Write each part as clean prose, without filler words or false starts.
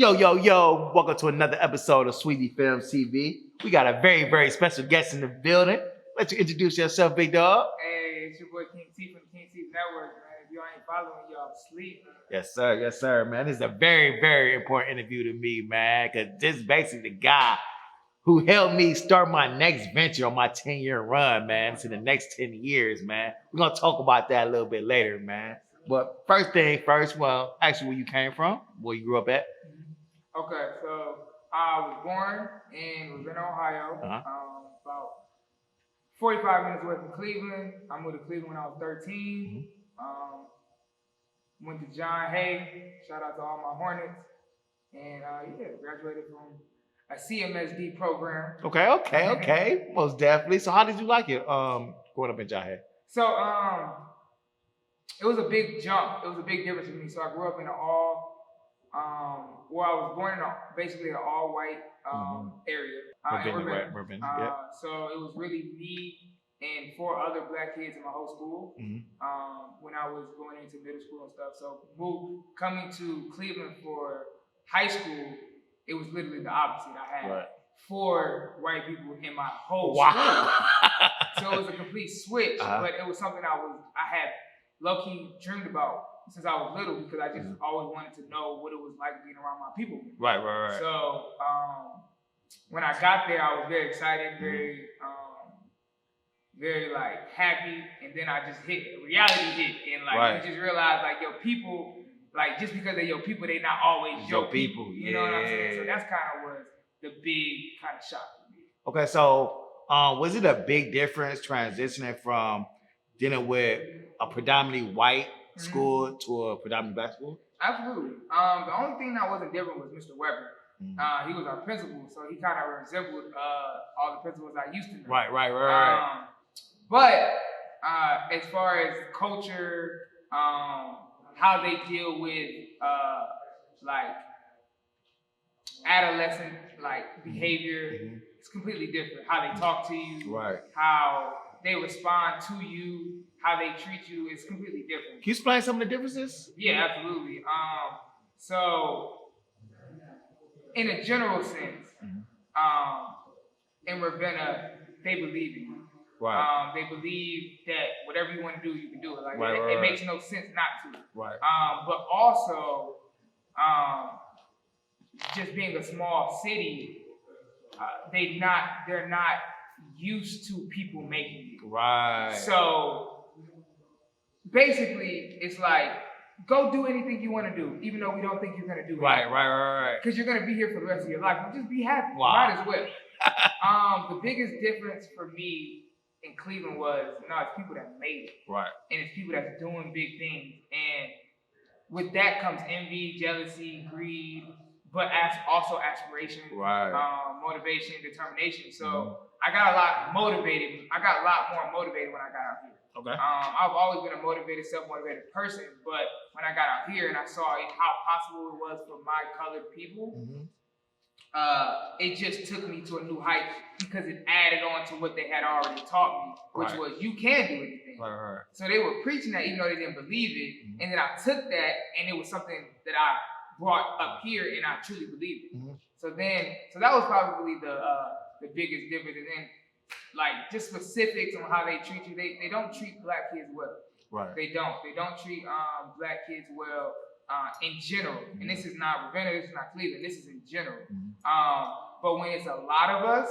Yo, welcome to another episode of SwezzyFilmz Tv. We got a very, very special guest in the building. Let you introduce yourself, big dog. Hey, it's your boy King T from King T's Network, man. If you ain't following, y'all sleep. Yes, sir, man. This is a very, very important interview to me, man, because this is basically the guy who helped me start my next venture on my 10-year run, man. It's in the next 10 years, man. We're going to talk about that a little bit later, man. But first thing first, well, actually where you came from, where you grew up at. Okay, so I was born in Ravenna, Ohio, about 45 minutes away from Cleveland. I moved to Cleveland when I was 13. Went to John Hay. Shout out to all my Hornets. And graduated from a CMSD program. Okay. Most definitely. So how did you like it growing up in John Hay? So it was a big jump. It was a big difference for me. So I grew up in an I was born in basically an all-white area. Ravenna. So it was really me and 4 other black kids in my whole school when I was going into middle school and stuff. So coming to Cleveland for high school, it was literally the opposite. I had 4 white people in my whole school. So it was a complete switch, but it was something I had low-key dreamed about since I was little, because I just always wanted to know what it was like being around my people. Right. So when I got there, I was very excited, very like happy, and then I just reality hit, and like you just realize like your people, like just because they're your people, they not always your people. You know what I'm saying? So that's kind of was the big kind of shock for me. Okay, so was it a big difference transitioning from dealing with a predominantly white school to a predominantly black school? Absolutely. The only thing that wasn't different was Mr. Weber. He was our principal, so he kind of resembled all the principals I used to know. Right. But as far as culture, how they deal with like adolescent like behavior, it's completely different. How they talk to you, how they respond to you, how they treat you is completely different. Can you explain some of the differences? Yeah, absolutely. So in a general sense, in Ravenna, they believe in you. They believe that whatever you want to do, you can do it. Like it makes no sense not to. But also, just being a small city, they're not used to people making it. So basically, it's like, go do anything you want to do, even though we don't think you're gonna do it. Right. Because you're gonna be here for the rest of your life. Just be happy. Might as well. The biggest difference for me in Cleveland was, it's people that made it. And it's people that's doing big things. And with that comes envy, jealousy, greed, but also aspiration, motivation, determination. So I got a lot more motivated when I got out here. I've always been a motivated, self-motivated person, but when I got out here and I saw how possible it was for my colored people, it just took me to a new height, because it added on to what they had already taught me, which was you can do anything. So they were preaching that even though they didn't believe it, and then I took that and it was something that I brought up here and I truly believed it. So that was probably the biggest difference. And then like just specifics on how they treat you. They don't treat black kids well. They don't treat black kids well in general. And this is not Ravenna, this is not Cleveland, this is in general. But when it's a lot of us,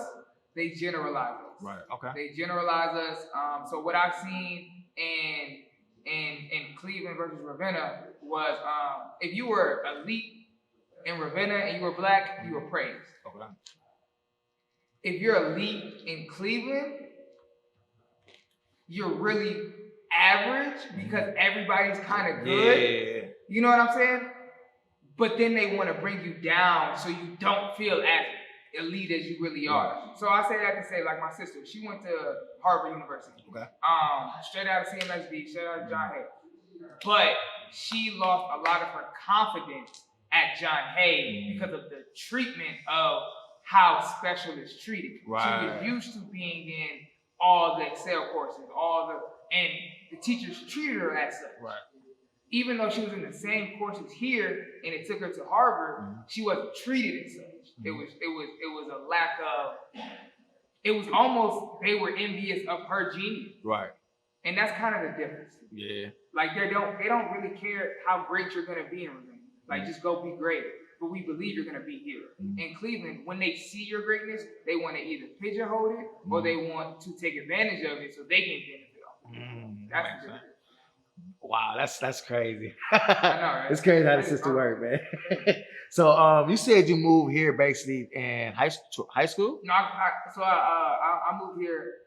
they generalize us. They generalize us. So what I've seen in Cleveland versus Ravenna was if you were elite in Ravenna and you were black, you were praised. If you're elite in Cleveland, you're really average because everybody's kind of good. You know what I'm saying? But then they want to bring you down so you don't feel as elite as you really are. So I say that to say, like my sister, she went to Harvard University. Straight out of CMSD, straight out of John Hay. But she lost a lot of her confidence at John Hay because of the treatment of how special is treated. She was used to being in all the Excel courses, and the teachers treated her as such. even though she was in the same courses here and it took her to Harvard, she wasn't treated as such. It was a lack of. It was almost they were envious of her genius. Right. And that's kind of the difference. Yeah. Like they don't really care how great you're gonna be in Ravenna. Like just go be great. But we believe you're gonna be here. In Cleveland, when they see your greatness, they want to either pigeonhole it or they want to take advantage of it so they can benefit off it. That's the difference. Wow, that's crazy. I know, right? It's crazy how the system works, man. So you said you moved here basically in high school? No, I moved here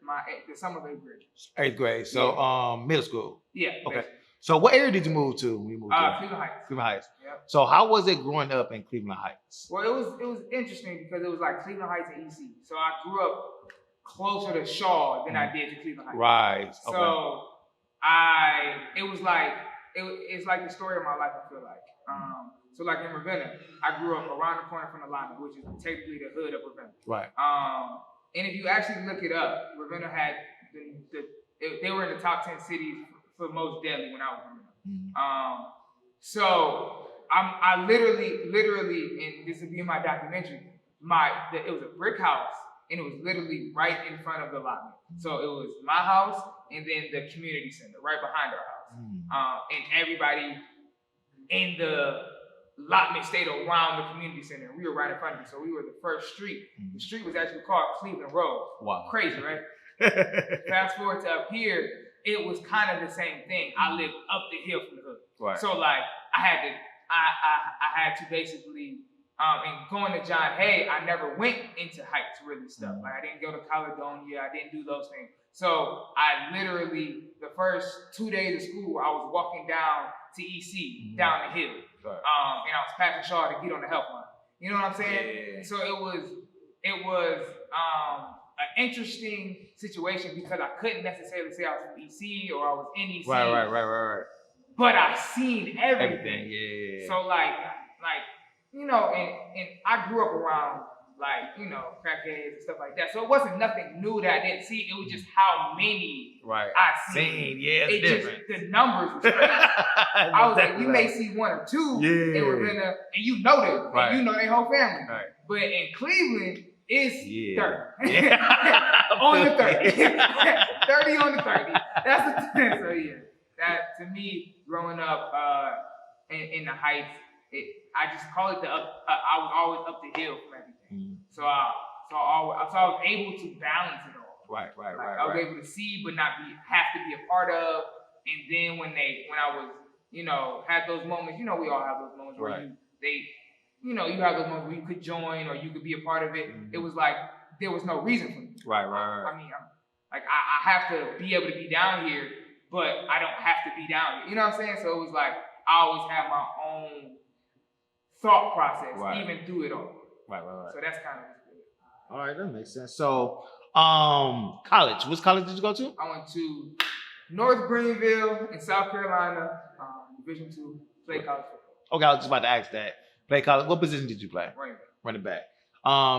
the summer of 8th grade. 8th grade. So middle school. Yeah. Okay. Basically. So what area did you move to when you moved to? Cleveland Heights. Cleveland Heights. Yep. So how was it growing up in Cleveland Heights? Well, it was interesting because it was like Cleveland Heights and EC. So I grew up closer to Shaw than I did to Cleveland Heights. Right. Okay. So it's like the story of my life, I feel like. So like in Ravenna, I grew up around the corner from the Lima, which is technically the hood of Ravenna. Right. And if you actually look it up, Ravenna had they were in the top 10 cities for most deadly when I was growing up. So I literally, and this will be in my documentary, it was a brick house and it was literally right in front of the Lima. So it was my house and then the community center right behind our house. And everybody in the allotment stayed around the community center. We were right in front of it. So we were the first street. The street was actually called Cleveland Road. Wow. Crazy, right? Fast forward to up here, it was kind of the same thing. I lived up the hill from the hood. Right. So like I had to basically and going to John Hay, I never went into Heights really stuff. Like I didn't go to Caledonia, I didn't do those things. So I literally, the first 2 days of school, I was walking down to EC, down the hill. Right. And I was passing Shaw to get on the help line. You know what I'm saying? Yeah. So it was an interesting situation because I couldn't necessarily say I was from EC or I was in EC. Right. But I seen everything. Yeah. So like, you know, and I grew up around like, you know, crackheads and stuff like that. So it wasn't nothing new that I didn't see. It was just how many I seen. Yeah, it's different. Just, the numbers was crazy. I was like, you may see one or two in Ravenna, and you know them, and you know their whole family. Right. But in Cleveland, it's 30. Yeah. On the 30. 30 on the 30. That's the thing. So yeah, that to me, growing up in the Heights, I just call it I was always up the hill from everything. So I was able to balance it all. Right. I was able to see, but not have to be a part of. And then when I was, you know, had those moments, you know, we all have those moments where you have those moments where you could join or you could be a part of it. It was like there was no reason for me. Right. I mean, I have to be able to be down here, but I don't have to be down here. You know what I'm saying? So it was like I always had my own thought process, even through it all. Right. So that's kind of good. All right, that makes sense. So, college. Which college did you go to? I went to North Greenville in South Carolina, Division II, played college football. Okay, I was just about to ask that. Play college. What position did you play? Running back.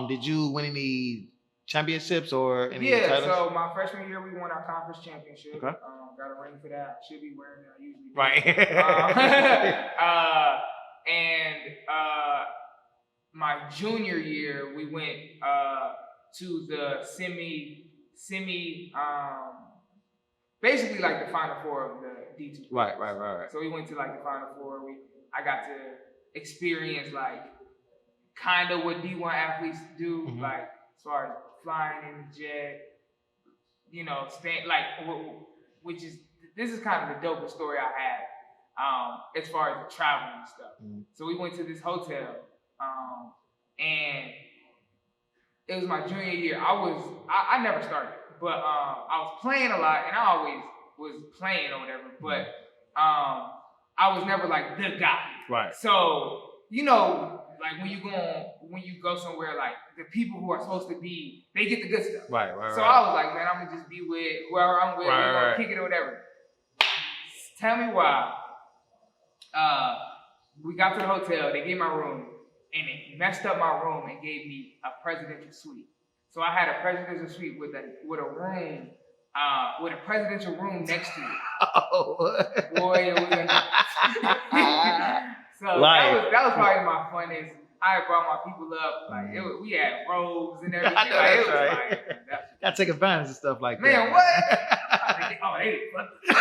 Did you win any championships or any titles? So my freshman year we won our conference championship. Okay. Got a ring for that. Should be wearing it. I usually do. Right. And my junior year, we went to the basically like the Final Four of the D2. Right. So we went to like the Final Four. I got to experience like kind of what D1 athletes do, like as far as flying in the jet, you know, this is kind of the dopest story I had. As far as the traveling and stuff. So we went to this hotel, and it was my junior year. I never started, but I was playing a lot, and I always was playing or whatever, but I was never like the guy. Right. So, you know, like when you go somewhere, like the people who are supposed to be, they get the good stuff. Right. So I was like, man, I'm gonna just be with whoever I'm with, we're gonna kick it or whatever. Tell me why. We got to the hotel, they gave my room, and they messed up my room and gave me a presidential suite. So I had a presidential suite with a room with a presidential room next to it. Oh, boy, it was so that was probably my funnest. I brought my people up, like we had robes and everything. I know like, that's right. Gotta take advantage of stuff like that. Man, what? They I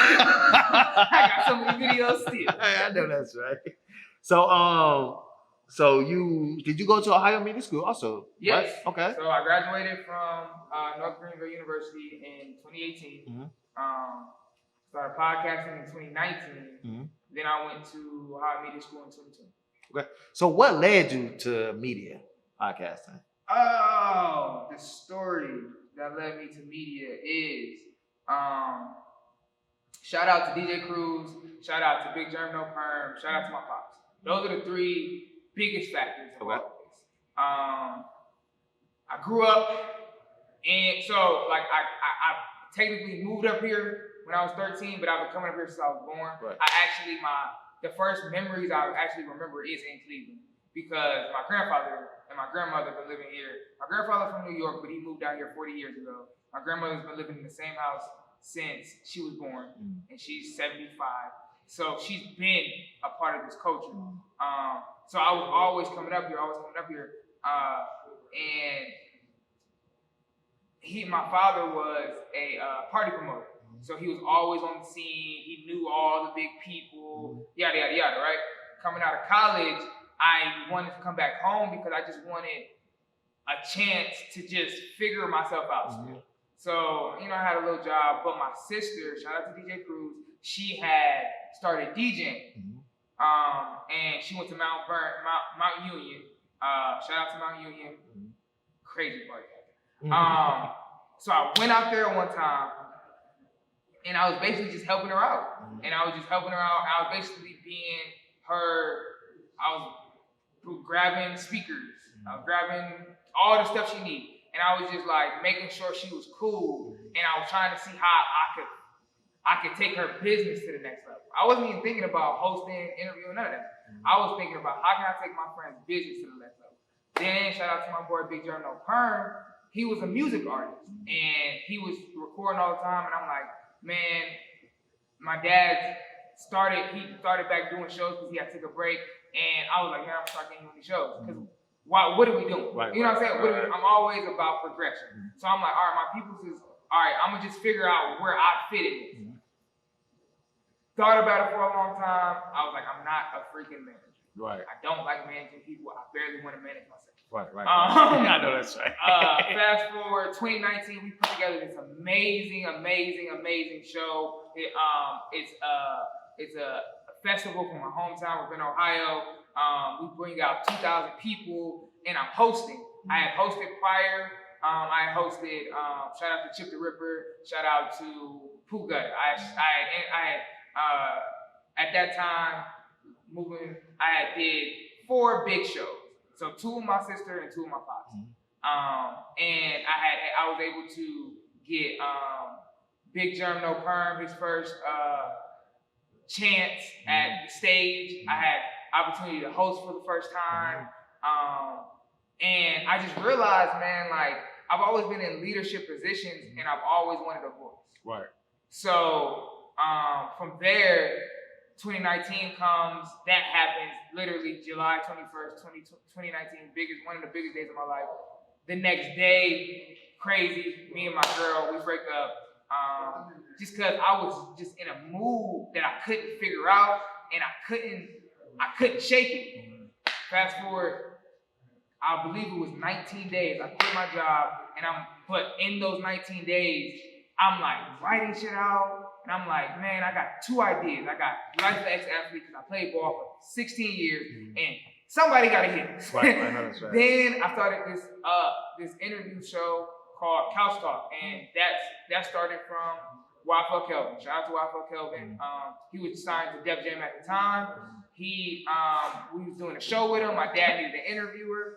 got so many videos still. I know that's right. So did you go to Ohio Media School also? Yes. Right? Okay. So I graduated from North Greenville University in 2018. Started podcasting in 2019. Then I went to Ohio Media School in 2020. Okay. So what led you to media podcasting? Oh, the story that led me to media is shout out to DJ Cruz, shout out to Big Germ No Perm, shout out to my pops. Those are the three biggest factors of all of this. I grew up, and so like I technically moved up here when I was 13, but I've been coming up here since I was born. Right. The first memories I actually remember is in Cleveland because my grandfather and my grandmother been living here. My grandfather from New York, but he moved down here 40 years ago. My grandmother's been living in the same house since she was born, and she's 75. So she's been a part of this culture. So I was always coming up here, and my father was a party promoter. So he was always on the scene. He knew all the big people, yada, yada, yada, right? Coming out of college, I wanted to come back home because I just wanted a chance to just figure myself out still. So, I had a little job, but my sister, shout out to DJ Cruz, she had started DJing. And she went to Mount Union. Shout out to Mount Union. Crazy party. So I went out there one time, and I was basically just helping her out. I was basically being her. I was grabbing speakers. I was grabbing all the stuff she needed. And I was just like making sure she was cool. And I was trying to see how I could take her business to the next level. I wasn't even thinking about hosting, interviewing, none of that. I was thinking about how can I take my friend's business to the next level. Then shout out to my boy Big Germ No Perm. He was a music artist and he was recording all the time. And I'm like, man, my dad started back doing shows because he had to take a break. And I was like, man, I'm gonna start getting you on these shows. Because what are we doing? Right, you know what I'm saying? I'm always about progression. So I'm like, all right, my people's is, all right, I'm gonna just figure out where I fit in this. Thought about it for a long time. I was like, I'm not a freaking manager. Right. I don't like managing people. I barely want to manage myself. Right. I know that's right. Fast forward, 2019, we put together this amazing show. It's a festival from my hometown within Ohio. We bring out 2,000 people, and I'm hosting. I had hosted prior. I hosted. Shout out to Chip the Ripper. Shout out to Pooh Gutter. At that time, I did 4 big shows. So 2 of my sister and 2 of my pops. And I was able to get Big Germ No Perm his first chance at the stage. I had opportunity to host for the first time. And I just realized, man, like I've always been in leadership positions and I've always wanted a voice. Right. So from there, 2019 comes, that happens literally July 21st, 2019, one of the biggest days of my life. The next day, crazy, me and my girl, we break up just because I was just in a mood that I couldn't figure out and I couldn't shake it. Fast forward, I believe it was 19 days. I quit my job but in those 19 days, I'm like writing shit out. And I'm like, man, I got 2 ideas. I got Life of an Ex-Athlete because I played ball for 16 years, and somebody got to hit this. Right, I know that's right. Then I started this interview show called Couch Talk, and that started from YFL Kelvin. Shout out to YFL Kelvin. He was signed to Def Jam at the time. We was doing a show with him. My dad needed an interviewer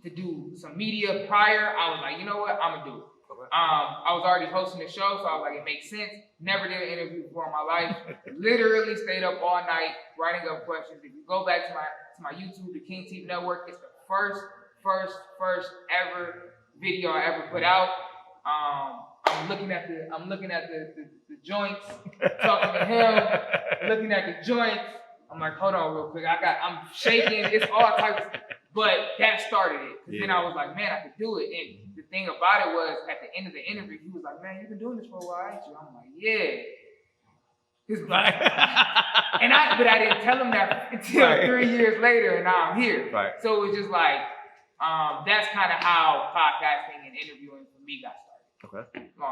to do some media prior. I was like, you know what? I'm gonna do it. I was already hosting the show, so I was like, it makes sense. Never did an interview before in my life. Literally stayed up all night writing up questions. If you go back to my YouTube, the King TV Network, it's the first ever video I ever put out. I I'm looking at the joints, talking to him, looking at the joints. I'm like, hold on real quick. I'm shaking. It's all types. But that started it. Because then I was like, man, I could do it. And the thing about it was, at the end of the interview, he was like, man, you've been doing this for a while, ain't you? I'm like, yeah. But I didn't tell him that until 3 years later, and now I'm here. Right. So it was just like, that's kind of how podcasting and interviewing for me got started. Okay.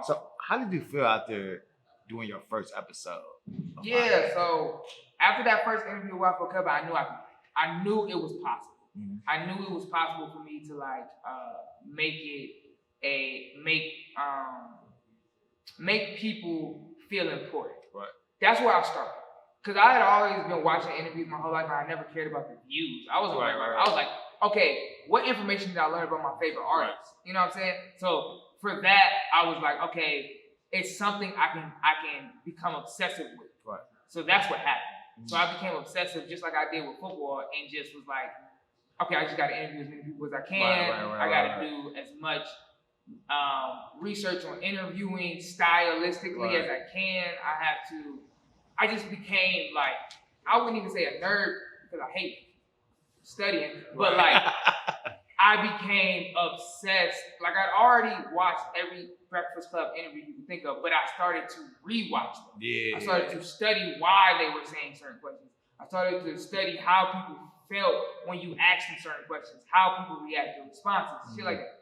So how did you feel after doing your first episode? Yeah. So after that first interview with Waffle Cup, I knew it was possible. Mm-hmm. I knew it was possible for me to like make people feel important. Right. That's where I started. Because I had always been watching interviews my whole life, and I never cared about the views. I was like, okay, what information did I learn about my favorite artists? Right. You know what I'm saying? So for that, I was like, okay, it's something I can become obsessive with. Right. So that's what happened. Mm-hmm. So I became obsessive just like I did with football, and just was like, okay, I just got to interview as many people as I can. I got to do as much research on interviewing stylistically as I can. I just became like, I wouldn't even say a nerd because I hate studying, but like I became obsessed. Like I'd already watched every Breakfast Club interview you can think of, but I started to rewatch them. Yeah. I started to study why they were saying certain questions. I started to study how people felt when you asked them certain questions, how people react to responses, shit like that.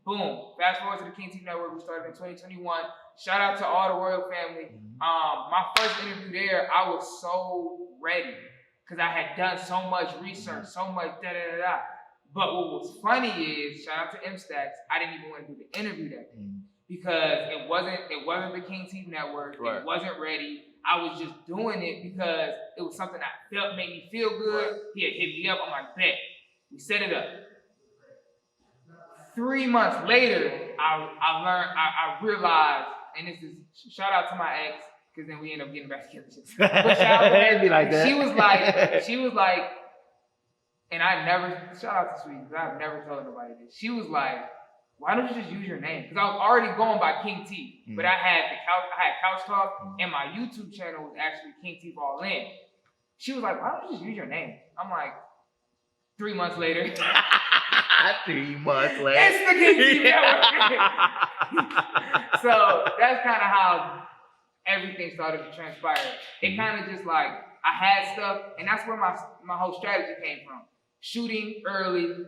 Boom. Fast forward to the King TV Network. We started in 2021. Shout out to all the Royal family. My first interview there, I was so ready because I had done so much research, so much da-da-da-da. But what was funny is, shout out to M Stacks, I didn't even want to do the interview that day because it wasn't the King TV Network. Right. It wasn't ready. I was just doing it because it was something I felt made me feel good. Right. He had hit me up. I'm like, bet. We set it up. 3 months later, I realized, and this is shout out to my ex, because then we end up getting back together. But shout out to her. Be like that. She was like, and I never, shout out to Sweet, because I've never told nobody this. She was like, why don't you just use your name? Because I was already going by King T, but I had Couch Talk, and my YouTube channel was actually King T All In. She was like, why don't you just use your name? I'm like, 3 months later. 3 months later. It's the King TV Network. So that's kind of how everything started to transpire. It kind of just like, I had stuff, and that's where my whole strategy came from. Shooting early,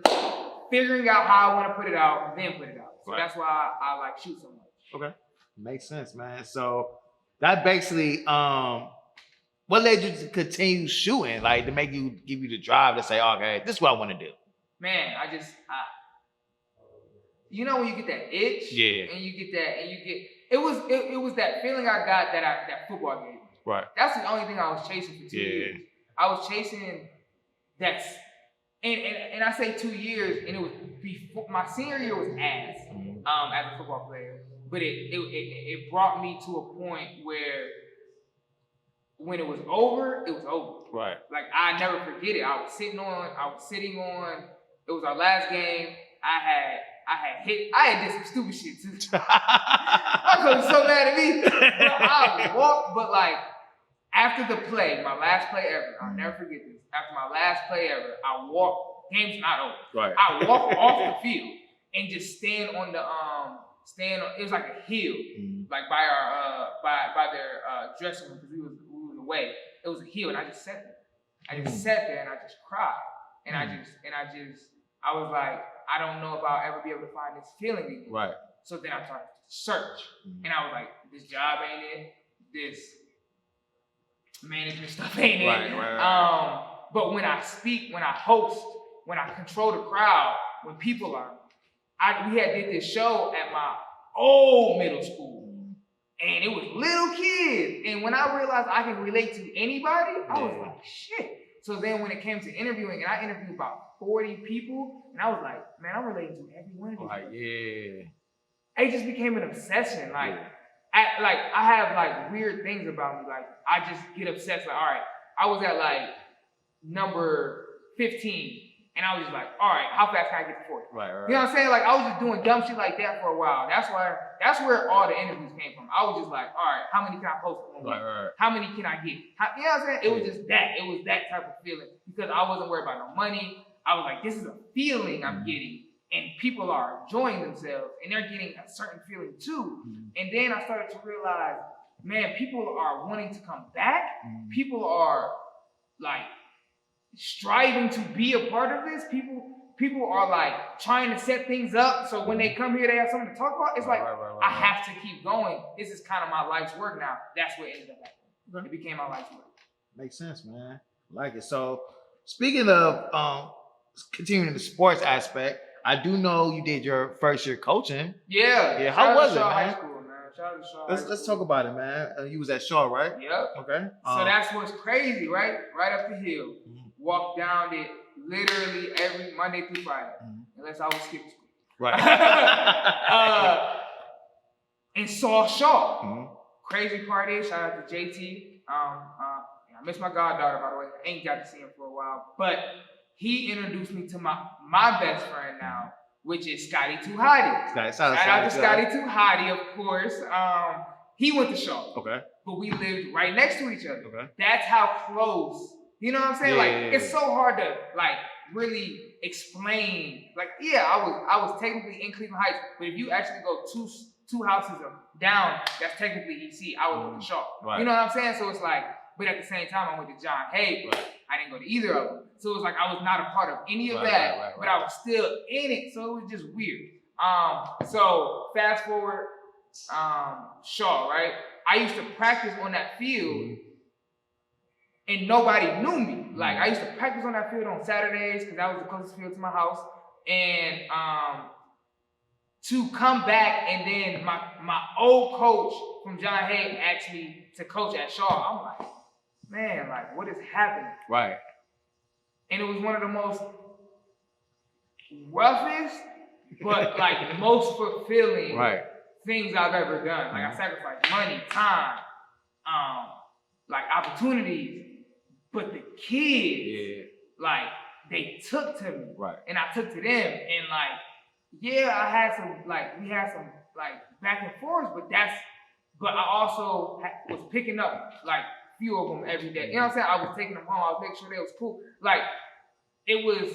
figuring out how I want to put it out, then put it out. So that's why I like shoot so much. Okay. Makes sense, man. So that basically, what led you to continue shooting? Like to give you the drive to say, okay, this is what I want to do. Man, you know when you get that itch, and you get it was that feeling I got that football gave me. Right. That's the only thing I was chasing for 2 years. I was chasing that, and I say 2 years, and it was before my senior year was ass as a football player, but it brought me to a point where when it was over, it was over. Right. Like I never forget it. I was sitting on. It was our last game. I had did some stupid shit too. My coach was so mad at me. I walked, but like after the play, my last play ever, I'll never forget this. After my last play ever, I walked. Game's not over. Right. I walked off the field and just stand on. It was like a hill, like by our by their dressing room because we was away. It was a hill, and I just sat there. I just sat there and I just cried, and I was like, I don't know if I'll ever be able to find this feeling again. Right. So then I started to search, and I was like, this job ain't it, this management stuff ain't it. Right. But when I speak, when I host, when I control the crowd, when people are, we had did this show at my old middle school, and it was little kids, and when I realized I can relate to anybody, I was like, shit. So then when it came to interviewing, and I interviewed about 40 people, and I was like, man, I'm relating to every one of these. Like, yeah. It just became an obsession. Like, I have like weird things about me. Like, I just get obsessed. Like, all right, I was at like number 15 And I was just like, all right, how fast can I get to 40? Right. You know what I'm saying? Like, I was just doing dumb shit like that for a while. That's where all the interviews came from. I was just like, all right, how many can I post in 1 week? How many can I get? You know what I'm saying? It was just that. It was that type of feeling because I wasn't worried about no money. I was like, this is a feeling I'm getting, and people are enjoying themselves, and they're getting a certain feeling too. And then I started to realize, man, people are wanting to come back. People are like striving to be a part of this. People are like trying to set things up so when they come here, they have something to talk about. It's like I have to keep going. This is kind of my life's work now. That's what ended up happening. It became my life's work. Makes sense, man. I like it. So speaking of continuing the sports aspect, I do know you did your first year coaching. Yeah. How was it, man? High school, man. Shout out to Shaw. Let's talk about it, man. You was at Shaw, right? Yep. Okay. So that's what's crazy, right? Right up the hill. Walk down it literally every Monday through Friday, unless I was skipping school. Right. And saw Shaw. Crazy part is, shout out to JT. I miss my goddaughter, by the way. I ain't got to see him for a while, but he introduced me to my best friend now, which is Scotty Too Hottie. Shout out to Scotty Too Hottie, of course. He went to Shaw. Okay. But we lived right next to each other. Okay. That's how close. You know what I'm saying? It's so hard to like really explain. Like, yeah, I was technically in Cleveland Heights, but if you actually go two houses down, that's technically EC. I was with the Shaw. Right. You know what I'm saying? So it's like, but at the same time, I went to John Hay, but I didn't go to either of them. So it was like I was not a part of any of that, but I was still in it. So it was just weird. So fast forward, Shaw, right? I used to practice on that field. And nobody knew me. Like, I used to practice on that field on Saturdays because that was the closest field to my house. And to come back, and then my old coach from John Hay asked me to coach at Shaw. I'm like, man, like, what is happening? Right. And it was one of the most roughest, but like most fulfilling things I've ever done. Like, I sacrificed money, time, like opportunities. But the kids, like, they took to me. Right. And I took to them. And, like, yeah, I had some, like, we had some, like, back and forth, but I also was picking up, like, a few of them every day. You know what I'm saying? I was taking them home. I was making sure they was cool. Like, it was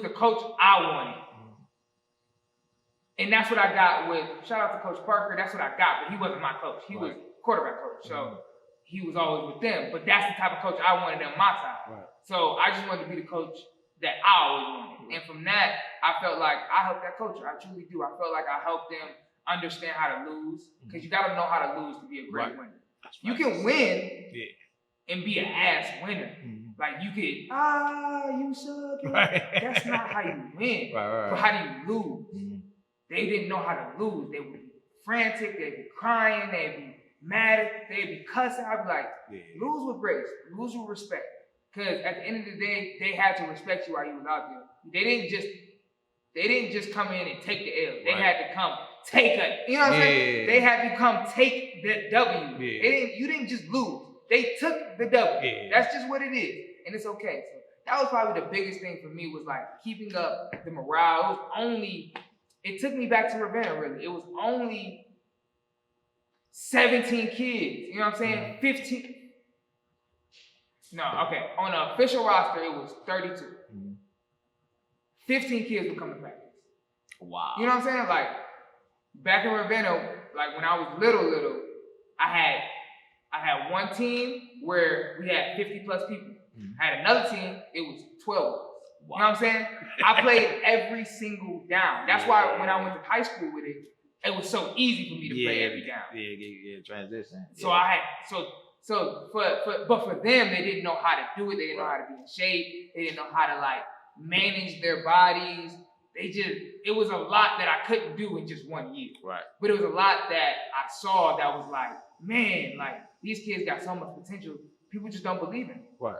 the coach I wanted. And that's what I got with, shout out to Coach Parker, that's what I got, but he wasn't my coach. He was quarterback coach. So he was always with them, but that's the type of coach I wanted on my side. Right. So I just wanted to be the coach that I always wanted. And from that, I felt like I helped that coach. I truly do. I felt like I helped them understand how to lose, because you got to know how to lose to be a great winner. You can win and be an ass winner. Like, you could, you suck. That's not how you win. But how do you lose? They didn't know how to lose. They would be frantic. They'd be crying. They'd be mad, they'd be cussing. I'd be like, lose with grace, lose with respect. Because at the end of the day, they had to respect you while you was out there. They didn't just come in and take the L. They had to come take a, you know what I'm saying? They had to come take the W. You didn't just lose. They took the W. That's just what it is. And it's okay. So that was probably the biggest thing for me, was like keeping up the morale. It took me back to Ravenna, really. It was only 17 kids, you know what I'm saying? 15. No, okay. On the official roster, it was 32. 15 kids would come to practice. Wow. You know what I'm saying? Like, back in Ravenna, like when I was little, I had one team where we had 50 plus people. I had another team, it was 12. Wow. You know what I'm saying? I played every single down. That's why when I went to high school with it was so easy for me to play every down. Transition. So but for them, they didn't know how to do it. They didn't know how to be in shape. They didn't know how to like manage their bodies. It was a lot that I couldn't do in just 1 year. Right. But it was a lot that I saw that was like, man, like these kids got so much potential. People just don't believe in them. Right.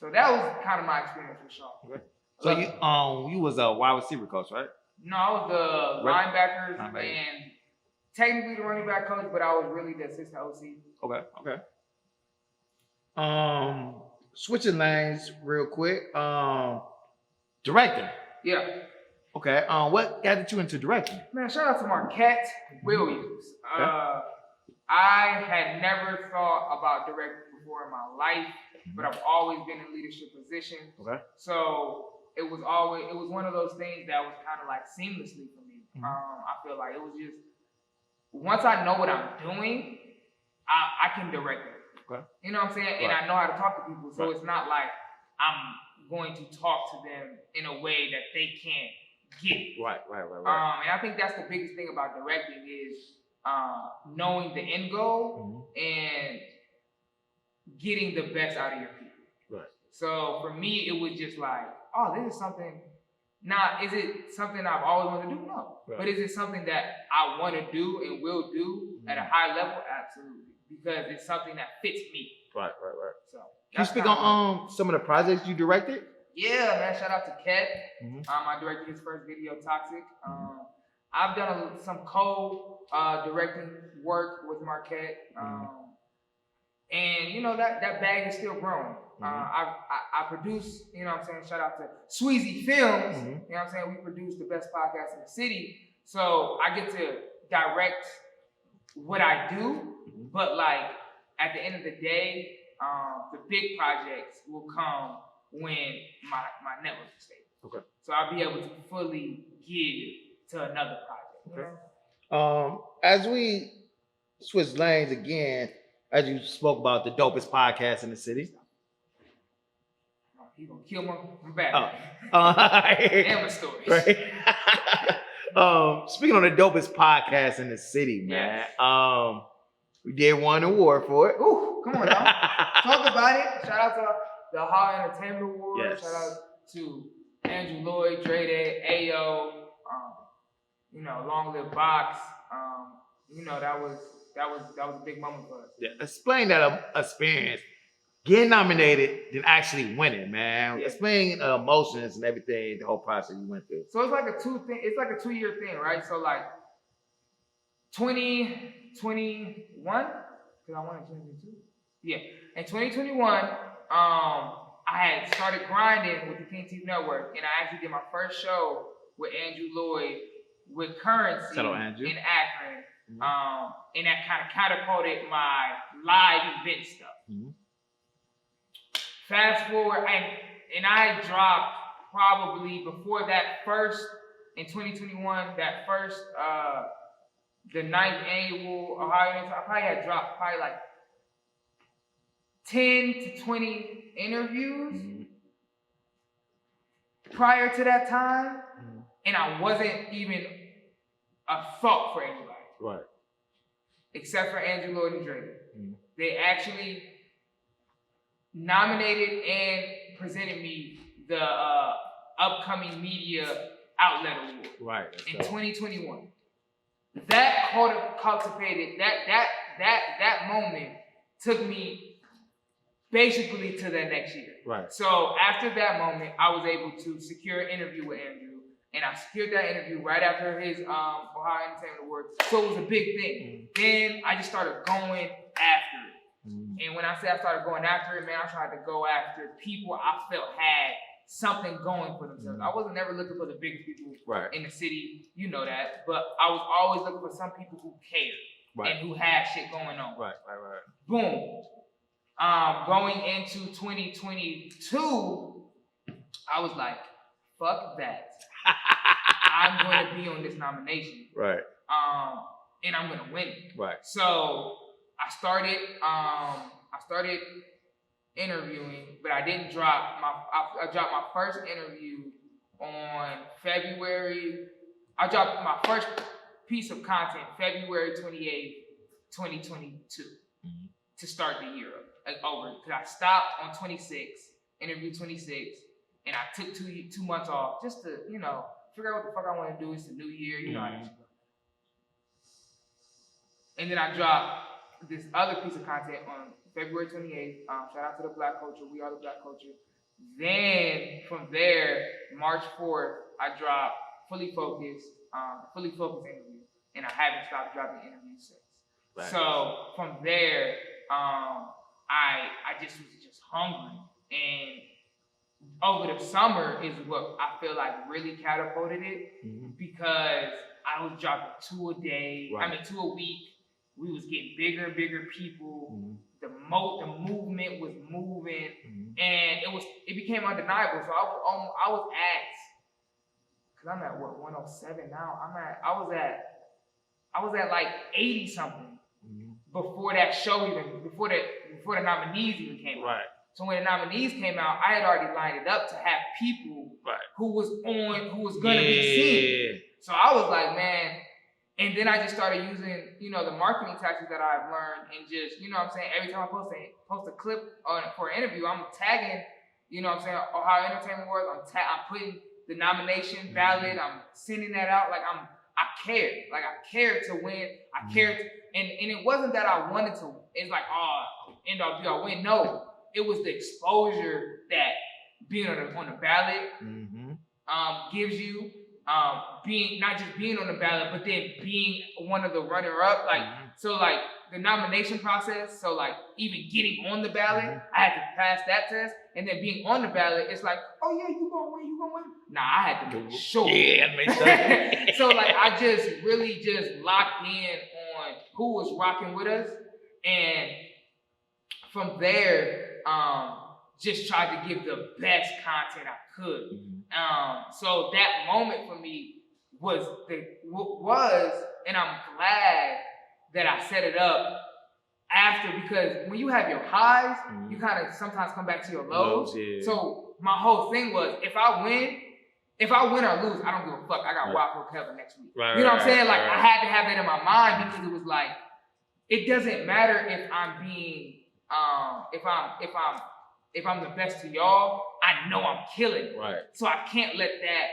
So that was kind of my experience with Shaw. Okay. So you was a wide receiver coach, right? No, I was the linebackers and technically the running back coach, but I was really the assistant OC. Okay. switching lanes real quick. Directing. Yeah. Okay. What got you into directing? Man, shout out to Marquette Williams. Okay. I had never thought about directing before in my life, but I've always been in leadership positions. Okay. So it was one of those things that was kind of like seamlessly for me. I feel like it was just, once I know what I'm doing, I can direct it. Okay. You know what I'm saying? Right. And I know how to talk to people, so it's not like I'm going to talk to them in a way that they can't get it. Right. And I think that's the biggest thing about directing is knowing the end goal and getting the best out of your people. Right. So for me, it was just like, oh, this is something. Now, is it something I've always wanted to do? No. Right. But is it something that I want to do and will do at a high level? Absolutely. Because it's something that fits me. Right. So can you speak on some of the projects you directed? Yeah, man. Shout out to Ket. I directed his first video, Toxic. I've done some co-directing work with Marquette. And you know that bag is still growing. I produce, you know what I'm saying, shout out to SwezzyFilmz. You know what I'm saying? We produce the best podcast in the city. So I get to direct what I do, but like at the end of the day, the big projects will come when my network is stable. Okay. So I'll be able to fully give to another project. Okay. As we switch lanes again, as you spoke about the dopest podcast in the city. He's gonna kill my back. And my stories. Right. Speaking on the dopest podcast in the city, man. Yes. We did win an award for it. Ooh, come on now. Talk about it. Shout out to the Hall Entertainment Award. Yes. Shout out to Andrew Lloyd, Dre Day, Ayo, Long Live Box. That was a big moment for us. Yeah, explain that experience. Getting nominated, then actually winning, man. Yeah. Explain emotions and everything, the whole process you went through. So it's like a 2-year thing, right? So like 2021, because I won in 2022. Yeah, in 2021, I had started grinding with the King TV Network, and I actually did my first show with Andrew Lloyd with Currency in Akron. And that kind of catapulted my live event stuff. Fast forward, and I dropped probably before that first, in 2021, that first, the 9th annual Ohio, I probably had dropped like 10 to 20 interviews prior to that time, and I wasn't even a thought for anybody. Right. Except for Andrew Lloyd and Dre. They actually nominated and presented me the upcoming media outlet award. Right. In 2021. That cultivated that moment took me basically to the next year. Right. So after that moment, I was able to secure an interview with Andrew. And I secured that interview right after his Ohio Entertainment Award. So it was a big thing. Then I just started going after it. And when I say I started going after it, man, I tried to go after people I felt had something going for themselves. I wasn't never looking for the biggest people in the city, you know that. But I was always looking for some people who cared and who had shit going on. Right. Boom. Going into 2022, I was like, fuck that. I'm going to be on this nomination. Right. And I'm going to win it. Right. So I started interviewing, but I didn't drop I dropped my first interview on February. I dropped my first piece of content February 28th, 2022 to start the year over. Because I stopped on 26, interview 26, and I took two months off just to, figure out what the fuck I want to do. It's the new year, you know how that shit goes. And then I dropped this other piece of content on February 28th. Shout out to the Black Culture. We are the Black Culture. Then from there, March 4th, I dropped Fully Focused interview. And I haven't stopped dropping interviews since. Right. So from there, I just was hungry And over the summer is what I feel like really catapulted it because I was dropping 2 a day. Right. I mean 2 a week. We was getting bigger and bigger people. The movement was moving, and it became undeniable. So I was at, cause I'm at what 107 now. I was at like 80 something before that show even before the nominees even came out. Right. So when the nominees came out, I had already lined it up to have people who was gonna be seen. So I was like, man, and then I just started using, the marketing tactics that I've learned and just, what I'm saying, every time I post a clip for an interview, I'm tagging, what I'm saying, Ohio Entertainment Awards, I'm putting the nomination ballot, I'm sending that out, like I cared. Like I cared to win. I cared and it wasn't that I wanted to, it's like, end all be all win. No. It was the exposure that being on the ballot gives you, being not just being on the ballot, but then being one of the runner-up. Like so, like the nomination process. So, like even getting on the ballot, I had to pass that test, and then being on the ballot, it's like, oh yeah, you gonna win. Nah, I had to make sure. Yeah, make sure. So, like, I just really just locked in on who was rocking with us, and from there. Just tried to give the best content I could. So that moment for me was, and I'm glad that I set it up after, because when you have your highs, you kind of sometimes come back to your lows. So my whole thing was, if I win or lose, I don't give a fuck. I got Wild for Kevin next week. You know what I'm saying? Like I had to have that in my mind because it was like, it doesn't matter if I'm being if I'm the best to y'all, I know I'm killing it. Right. So I can't let that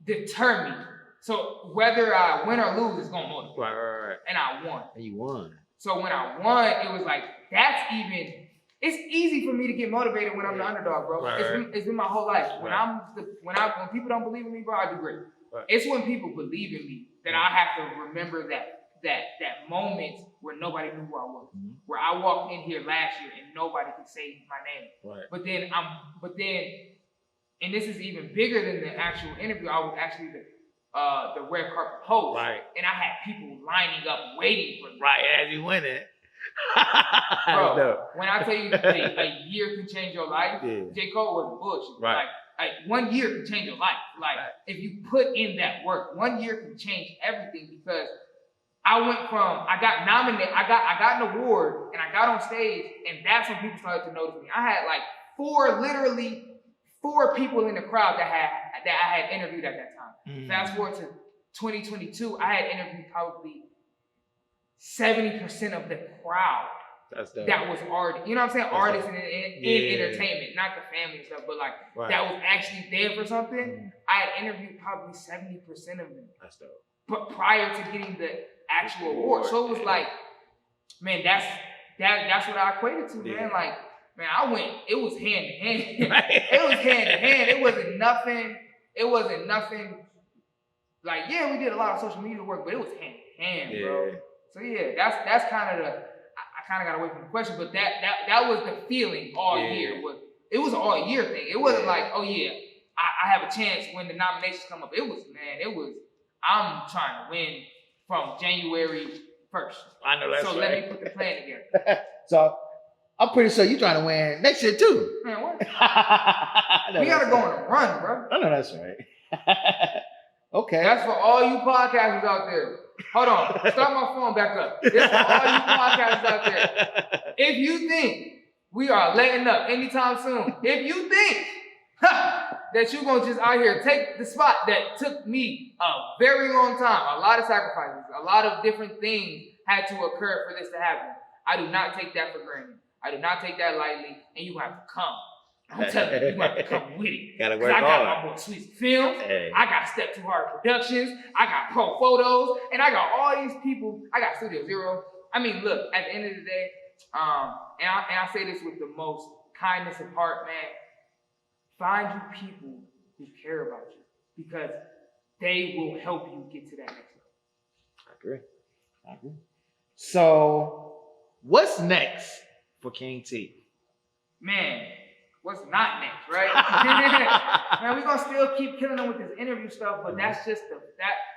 deter me. So whether I win or lose, it's gonna motivate. Right. And I won. And you won. So when I won, it was like it's easy for me to get motivated when I'm the underdog, bro. It's been my whole life. When people don't believe in me, bro, I do great. Right. It's when people believe in me that I have to remember that moment where nobody knew who I was, where I walked in here last year and nobody could say my name. Right. But then, and this is even bigger than the actual interview. I was actually the red carpet host, right? And I had people lining up waiting for me. Right, as you win it. Bro, when I tell you a year can change your life, J. Cole was bullshit. Right. Like 1 year can change your life. Like if you put in that work, 1 year can change everything because. I went from, I got nominated, I got an award, and I got on stage, and that's when people started to notice me. I had like literally four people in the crowd that I had interviewed at that time. Fast forward to 2022, I had interviewed probably 70% of the crowd. That's dope. That was artists, you know what I'm saying? That's artists in entertainment, not the family and stuff, but like that was actually there for something. I had interviewed probably 70% of them. That's dope. But prior to getting the actual award. So it was like, man, that's what I equated to, man. Like, man, it was hand in hand. It was hand in hand. It wasn't nothing like, yeah, we did a lot of social media work, but it was hand in hand, bro. So yeah, that's kind of I kind of got away from the question, but that was the feeling all year. It was an all year thing. It wasn't like, oh yeah, I have a chance when the nominations come up. I'm trying to win from January 1st. I know that's right. So let me put the plan together. So I'm pretty sure you're trying to win next year too. Man, what? We gotta go on a run, bro. I know that's right. Okay. That's for all you podcasters out there. Hold on. Start my phone back up. This is for all you podcasters out there. If you think we are letting up anytime soon, if you think that you're gonna just out here take the spot that took me a very long time, a lot of sacrifices, a lot of different things had to occur for this to happen. I do not take that for granted. I do not take that lightly, and you have to come. I'm telling you, you have to come with it. Gotta work hard. I got my boy SwezzyFilmz. Hey. I got Step Too Hard Productions. I got Pro Photos, and I got all these people. I got Studio Zero. I mean, look, at the end of the day, and I say this with the most kindness of heart, man. Find you people who care about you because they will help you get to that next level. I agree. So, what's next for King T? Man, what's not next, right? Man, we're gonna still keep killing them with this interview stuff, but that's just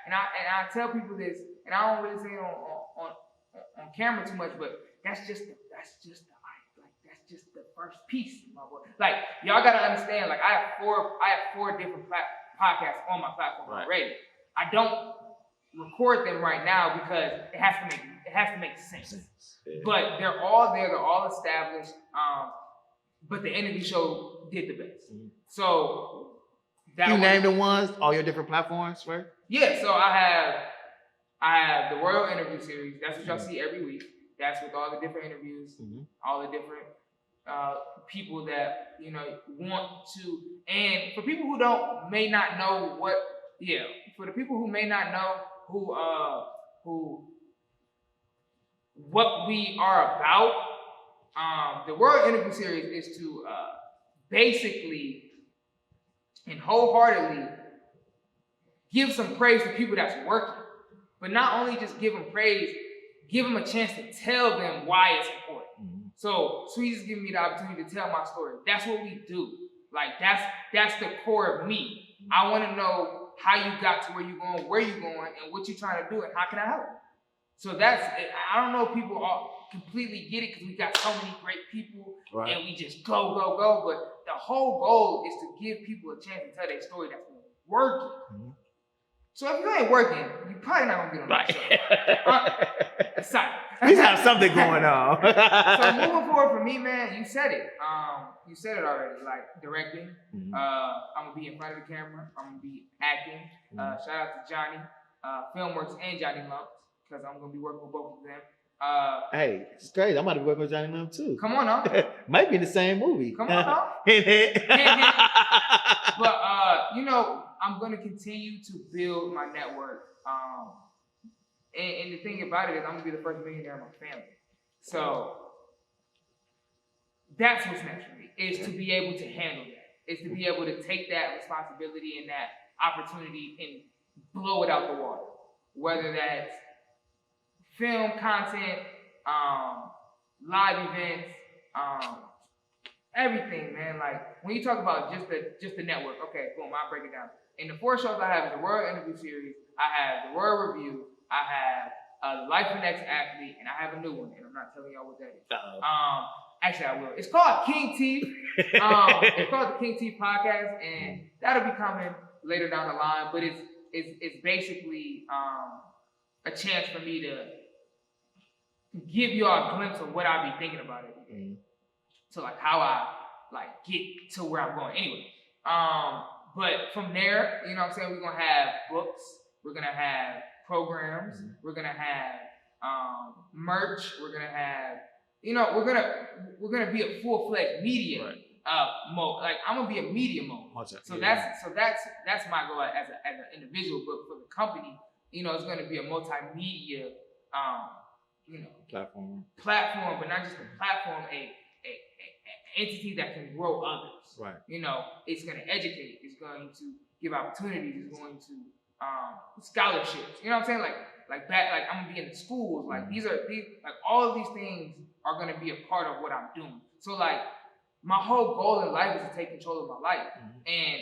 and I tell people this, and I don't really say it on camera too much, but that's just the first piece, my boy. Like, y'all gotta understand, like, I have four different podcasts on my platform already. I don't record them right now because it has to make sense. Yeah. But they're all there, they're all established. But the interview show did the best. Mm-hmm. So you name the ones, all your different platforms, right? Yeah, so I have the Royal Interview Series. That's what y'all see every week. That's with all the different interviews, all the different people that want to. And for people who may not know what we are about. The World Interview Series is to basically and wholeheartedly give some praise to people that's working, but not only just give them praise, give them a chance to tell them why it's important. Mm-hmm. So Swezzy's giving me the opportunity to tell my story. That's what we do. Like that's the core of me. I want to know how you got to where you're going, and what you're trying to do, and how can I help? So I don't know if people all completely get it because we got so many great people and we just go. But the whole goal is to give people a chance to tell their story that's working. Mm-hmm. So if you ain't working, you probably not gonna get on the show. Sorry. We have something going on. So moving forward for me, man, you said it. You said it already. Like directing. Mm-hmm. I'm gonna be in front of the camera. I'm gonna be acting. Mm-hmm. Shout out to Johnny, Filmworks, and Johnny Lumps, because I'm gonna be working with both of them. Hey, it's crazy. I'm about to be working with Johnny Lumps too. Come on now. Might be in the same movie. Come on now. But I'm gonna continue to build my network. And the thing about it is I'm gonna be the first millionaire in my family. So that's what's next for me, is to be able to handle that. Is to be able to take that responsibility and that opportunity and blow it out the water. Whether that's film content, live events, everything, man. Like when you talk about just the network, okay, boom, I'll break it down. In the 4 shows I have is the Royal Interview Series, I have the Royal Review, I have Life of an Ex-Athlete, and I have a new one, and I'm not telling y'all what that is. Actually, I will. It's called King T. It's called the King T Podcast, and that'll be coming later down the line. But it's basically a chance for me to give y'all a glimpse of what I be thinking about every day. Mm-hmm. So like how I get to where I'm going. Anyway, but from there, you know what I'm saying, we're gonna have books, we're gonna have programs, mm-hmm. we're gonna have merch, we're gonna have, we're gonna be a full-fledged media mode. Like I'm gonna be a media mode. So that's my goal as an individual, but for the company, it's gonna be a multimedia platform, but not just a platform, a entity that can grow others. Right. It's going to educate. It's going to give opportunities. It's going to scholarships. You know what I'm saying? Like I'm gonna be in the schools. Like these all of these things are going to be a part of what I'm doing. So like my whole goal in life is to take control of my life. Mm-hmm. And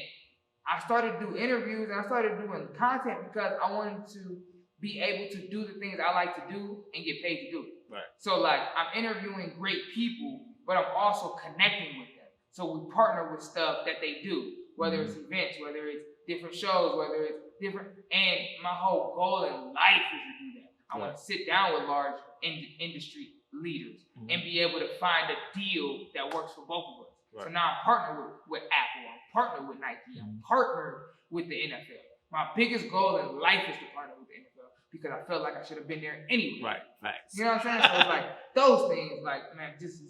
I started to do interviews and I started doing content because I wanted to be able to do the things I like to do and get paid to do it. Right. So like I'm interviewing great people, but I'm also connecting with them. So we partner with stuff that they do, whether it's events, whether it's different shows, whether it's different. And my whole goal in life is to do that. I want to sit down with large industry leaders and be able to find a deal that works for both of us. Right. So now I'm partnered with Apple, I'm partnered with Nike, I'm partnered with the NFL. My biggest goal in life is to partner with the NFL because I felt like I should have been there anyway. Right, facts. You know what I'm saying? So it's like those things, like, man, just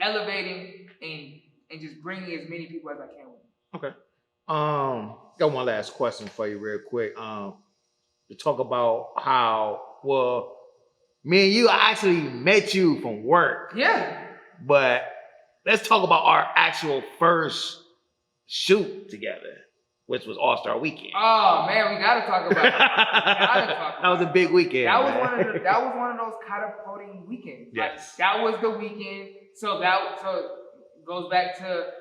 elevating and just bringing as many people as I can with me. Okay. Got one last question for you real quick. To talk about how, me and you, I actually met you from work. Yeah. But let's talk about our actual first shoot together, which was All-Star Weekend. Oh man, we gotta talk about it. That was a big weekend. That was one of those catapulting weekends. Yes. Like, that was the weekend. So it goes back to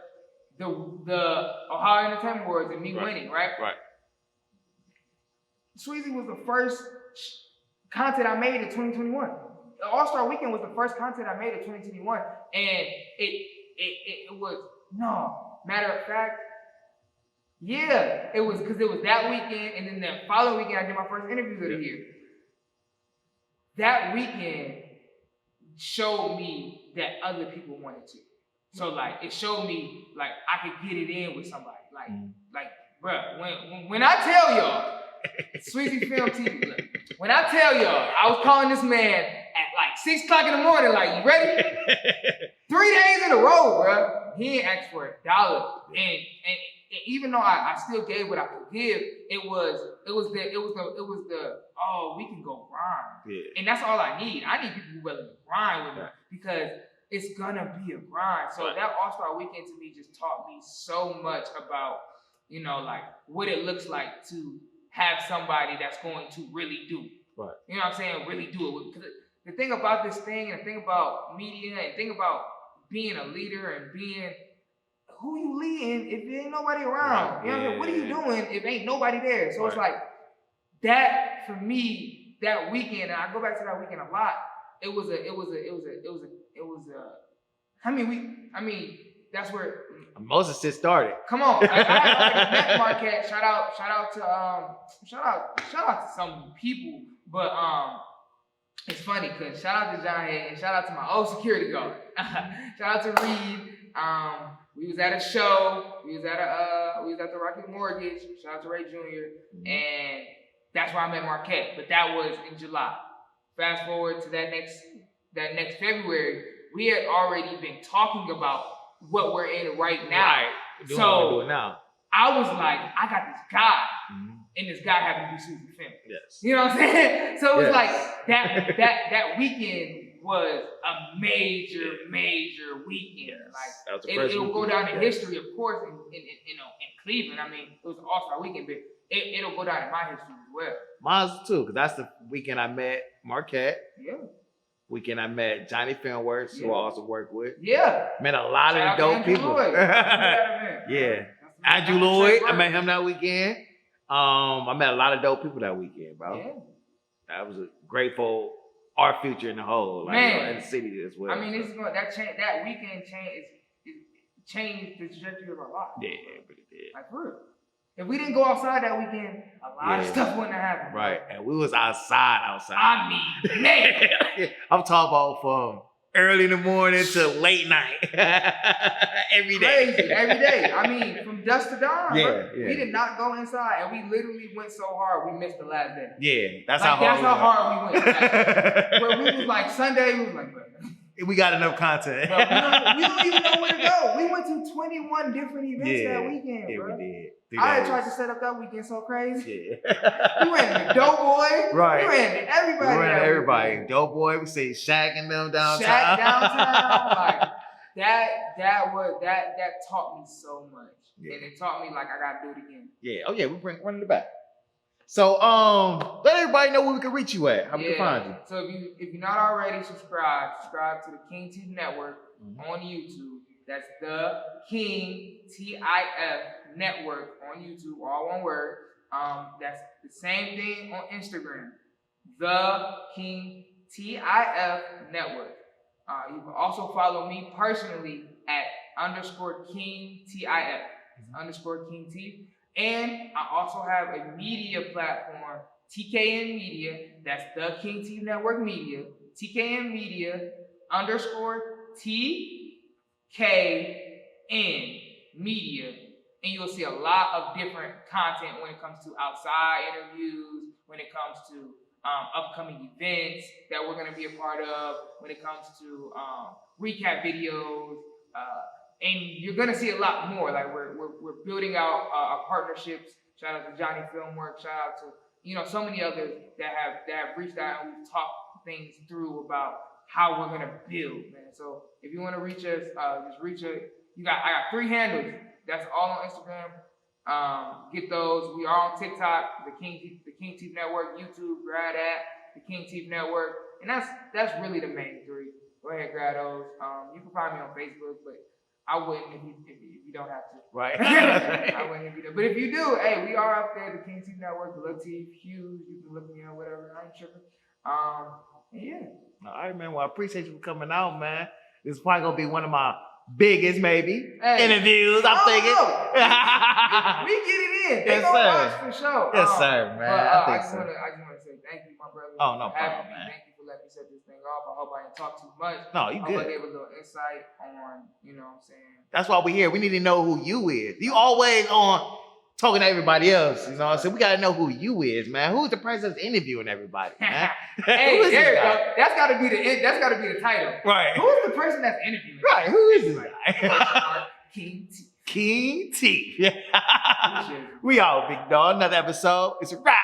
the Ohio Entertainment Awards and me winning, right? Right. Swezzy was the first content I made in 2021. The All-Star Weekend was the first content I made in 2021, and it was matter of fact. Yeah, it was because it was that weekend, and then the following weekend I did my first interviews of the year. That weekend showed me that other people wanted to. So like it showed me like I could get it in with somebody. Like bruh, when I tell y'all, SwezzyFilmz TV, look, when I tell y'all, I was calling this man at like 6 o'clock in the morning, like, you ready? 3 days in a row, bruh. He ain't asked for $1. And even though I still gave what I could give, it was the oh, we can go grind. Yeah. And that's all I need. I need people who willing to grind with me because it's gonna be a grind. So that All-Star Weekend to me just taught me so much about, you know, like what it looks like to have somebody that's going to really do. Right. You know what I'm saying? Really do it. Because the thing about this thing and the thing about media and the thing about being a leader and being who you leading if there ain't nobody around? Right. You know what I'm saying? What are you doing if ain't nobody there? So it's like that for me, that weekend, and I go back to that weekend a lot, I mean, that's where Moses just started. Come on. I already met Marquette. Shout out to some people, but it's funny because shout out to John Hay and shout out to my old security guard. Shout out to Reed. We was at a show. We was at the Rocket Mortgage. Shout out to Ray Jr. And that's where I met Marquette. But that was in July. Fast forward to that next February, we had already been talking about what we're in right now. Right. So now. I was like, I got this guy, and this guy happened to be SwezzyFilmz. Yes. You know what I'm saying? So it was like that weekend was a major weekend. Yes. Like it'll go down in history, of course, in Cleveland. I mean, it was an All-Star Weekend, but it'll go down in my history as well. Mine's too, because that's the weekend I met Marquette. Yeah. Weekend I met Johnny Filmworks, who I also work with. Yeah. Met a lot of dope people. Yeah. Andrew Lloyd, I met him that weekend. I met a lot of dope people that weekend, bro. Yeah. I was grateful our future in the whole, like, in the city as well. I mean, that weekend changed the trajectory of our lives. Yeah, but it did. Like, for real. If we didn't go outside that weekend, a lot of stuff wouldn't have happened. Right, and we was outside. I mean, man. I'm talking about from early in the morning to late night. Every day. Crazy, every day. I mean, from dusk to dawn. Yeah. We did not go inside, and we literally went so hard we missed the last day. Yeah, that's how hard we went. Like, where we was like Sunday, we was like, we got enough content. Bro, we don't even know where to go. We went to 21 different events that weekend, bro. We did. I had tried to set up that weekend so crazy. Yeah. We ran into Doughboy. Right. We ran into everybody. Doughboy, we say Shaq and them downtown. Shaq downtown. Like that taught me so much. Yeah. And it taught me like I gotta do it again. Yeah. Oh yeah, we bring it back. So let everybody know where we can reach you at. How we can find you. So if you're not already subscribe to the King TV Network on YouTube. That's the King TIF Network on YouTube, all one word. That's the same thing on Instagram. The King TIF Network. You can also follow me personally at _King TIF. _King T. And I also have a media platform, TKN Media. That's the King TV Network Media. TKN Media _TKN Media. And you'll see a lot of different content when it comes to outside interviews, when it comes to upcoming events that we're going to be a part of, when it comes to recap videos, and you're going to see a lot more. Like we're building out our partnerships. Shout out to Johnny Filmworks. Shout out to so many others that have reached out and we've talked things through about how we're going to build, man. So if you want to reach us, just reach us. I got 3 handles. That's all on Instagram. Get those. We are on TikTok, the King TV Network, YouTube, grab that, the King TV Network, and that's really the main 3. Go ahead, grab those. You can find me on Facebook, but I wouldn't if you don't have to. Right. I wouldn't if you do. But if you do, hey, we are up there, the King T Network, the Lil T, Hughes, you can look me up, whatever. I ain't tripping. Yeah. All right, man. Well, I appreciate you for coming out, man. This is probably gonna be one of my biggest, maybe, interviews. I'm thinking. We get it in. They gonna watch for sure. Yes, sir, man. I just want to say thank you, my brother. Oh, no problem, man. Thank you for letting me set this thing off. I hope I didn't talk too much. No, you good. I gave a little insight on, you know what I'm saying. That's why we're here. We need to know who you is. You always on talking to everybody else. You know what I'm saying? We gotta know who you is, man. Who's the person that's interviewing everybody, man? Hey, there you go. That's gotta be the title. Right. Who's the person that's interviewing? Right. Who is this guy? King T. King T. Yeah. We out, big dog. Another episode. It's a wrap.